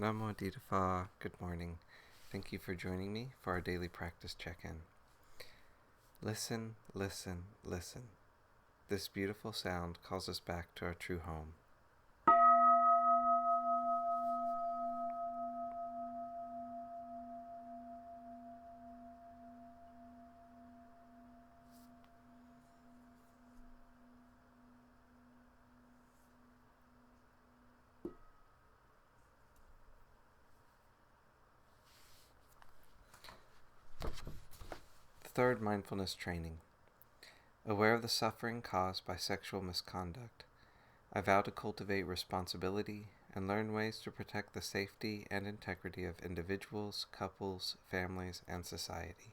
Nammo Phat, good morning. Thank you for joining me for our daily practice check-in. Listen, listen, listen. This beautiful sound calls us back to our true home. The third mindfulness training. Aware of the suffering caused by sexual misconduct, I vow to cultivate responsibility and learn ways to protect the safety and integrity of individuals, couples, families, and society.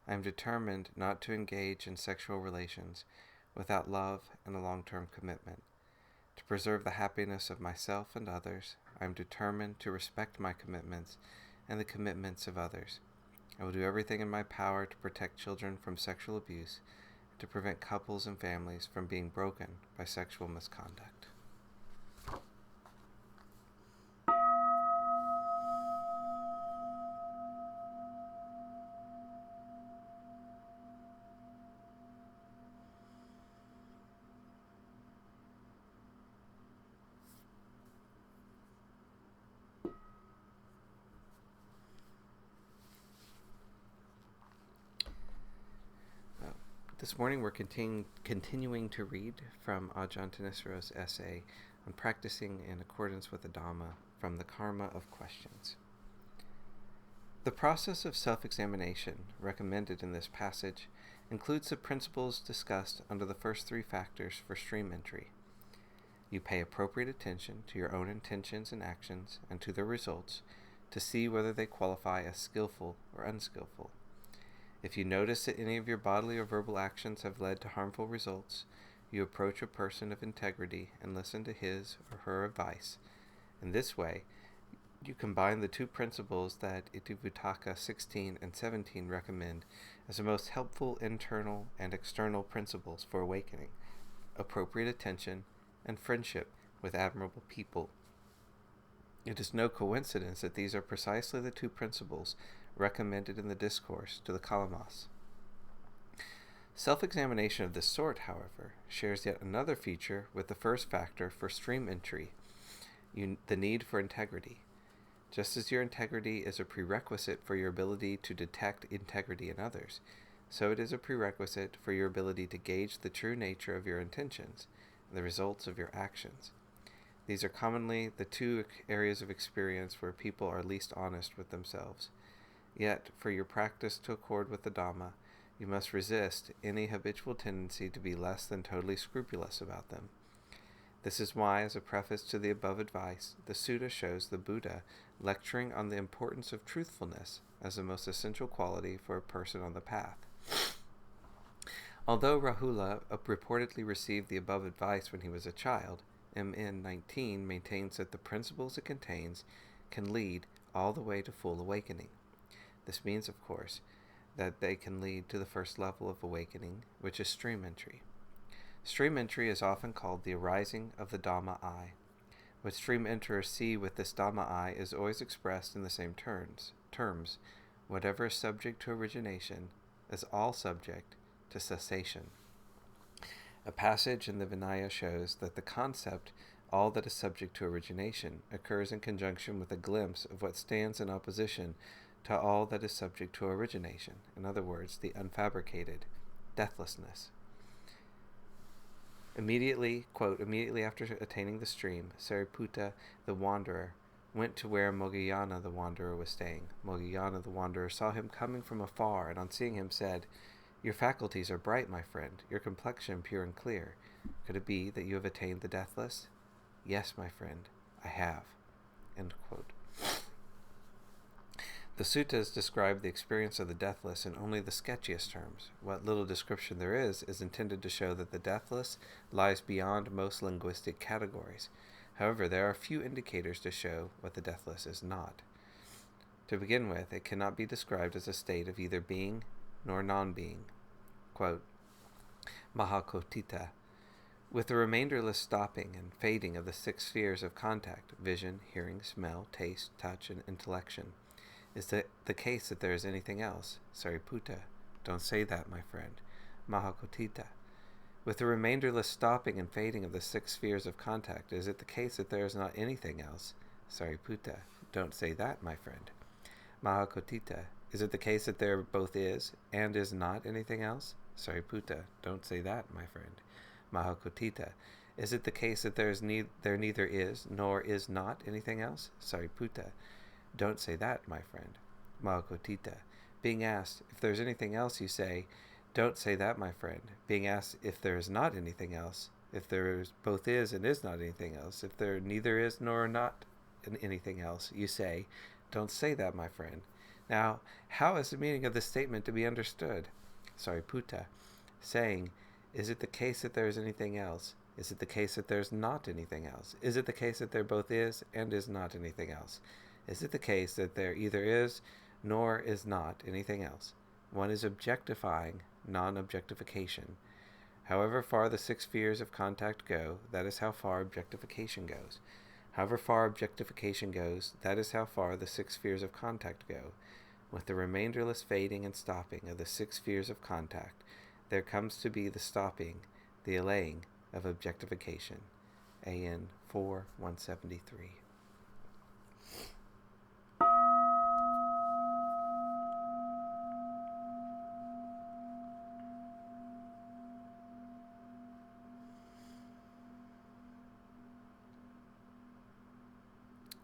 I am determined not to engage in sexual relations without love and a long-term commitment. To preserve the happiness of myself and others, I am determined to respect my commitments and the commitments of others. I will do everything in my power to protect children from sexual abuse and to prevent couples and families from being broken by sexual misconduct. This morning we're continuing to read from Ajahn Thanissaro's essay on practicing in accordance with the Dhamma from the Karma of Questions. The process of self-examination recommended in this passage includes the principles discussed under the first three factors for stream entry. You pay appropriate attention to your own intentions and actions and to their results to see whether they qualify as skillful or unskillful. If you notice that any of your bodily or verbal actions have led to harmful results, you approach a person of integrity and listen to his or her advice. In this way, you combine the two principles that Itivuttaka 16 and 17 recommend as the most helpful internal and external principles for awakening: appropriate attention and friendship with admirable people. It is no coincidence that these are precisely the two principles recommended in the discourse to the Kalamas. Self-examination of this sort, however, shares yet another feature with the first factor for stream entry, the need for integrity. Just as your integrity is a prerequisite for your ability to detect integrity in others, so it is a prerequisite for your ability to gauge the true nature of your intentions and the results of your actions. These are commonly the two areas of experience where people are least honest with themselves. Yet, for your practice to accord with the Dhamma, you must resist any habitual tendency to be less than totally scrupulous about them. This is why, as a preface to the above advice, the sutta shows the Buddha lecturing on the importance of truthfulness as the most essential quality for a person on the path. Although Rahula reportedly received the above advice when he was a child, MN 19 maintains that the principles it contains can lead all the way to full awakening. This means, of course, that they can lead to the first level of awakening, which is stream entry. Stream entry is often called the arising of the Dhamma I. What stream enterers see with this Dhamma I is always expressed in the same terms. Whatever is subject to origination is all subject to cessation. A passage in the Vinaya shows that the concept, all that is subject to origination, occurs in conjunction with a glimpse of what stands in opposition to all that is subject to origination, in other words, the unfabricated, deathlessness. Immediately after attaining the stream, Sariputta the wanderer went to where Moggallana the wanderer was staying. Moggallana the wanderer saw him coming from afar, and on seeing him said, "Your faculties are bright, my friend, your complexion pure and clear. Could it be that you have attained the deathless?" "Yes, my friend, I have." End quote. The suttas describe the experience of the deathless in only the sketchiest terms. What little description there is intended to show that the deathless lies beyond most linguistic categories. However, there are few indicators to show what the deathless is not. To begin with, it cannot be described as a state of either being nor non-being. Quote, Mahakotita, With the remainderless stopping and fading of the 6 spheres of contact, vision, hearing, smell, taste, touch, and intellection, is it the case that there is anything else? Sariputta, don't say that, my friend. Mahakotita. With the remainderless stopping and fading of the 6 spheres of contact, is it the case that there is not anything else? Sariputta, don't say that, my friend. Mahakotita, is it the case that there both is and is not anything else? Sariputta, don't say that, my friend. Mahakotita, is it the case that there neither is nor is not anything else? Sariputta, don't say that, my friend. Mahakotita, being asked if there is anything else, you say, don't say that, my friend. Being asked if there is not anything else, if there both is and is not anything else, if there neither is nor not anything else, you say, don't say that, my friend. Now, how is the meaning of this statement to be understood? Sariputta, saying, is it the case that there is anything else? Is it the case that there is not anything else? Is it the case that there both is and is not anything else? Is it the case that there either is nor is not anything else? One is objectifying non-objectification. However far the 6 spheres of contact go, that is how far objectification goes. However far objectification goes, that is how far the 6 spheres of contact go. With the remainderless fading and stopping of the 6 spheres of contact, there comes to be the stopping, the allaying of objectification. AN 4-173.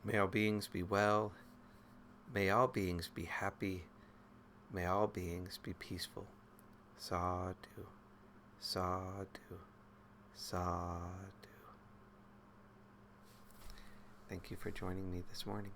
May all beings be well. May all beings be happy. May all beings be peaceful. Sadhu, sadhu, sadhu. Thank you for joining me this morning.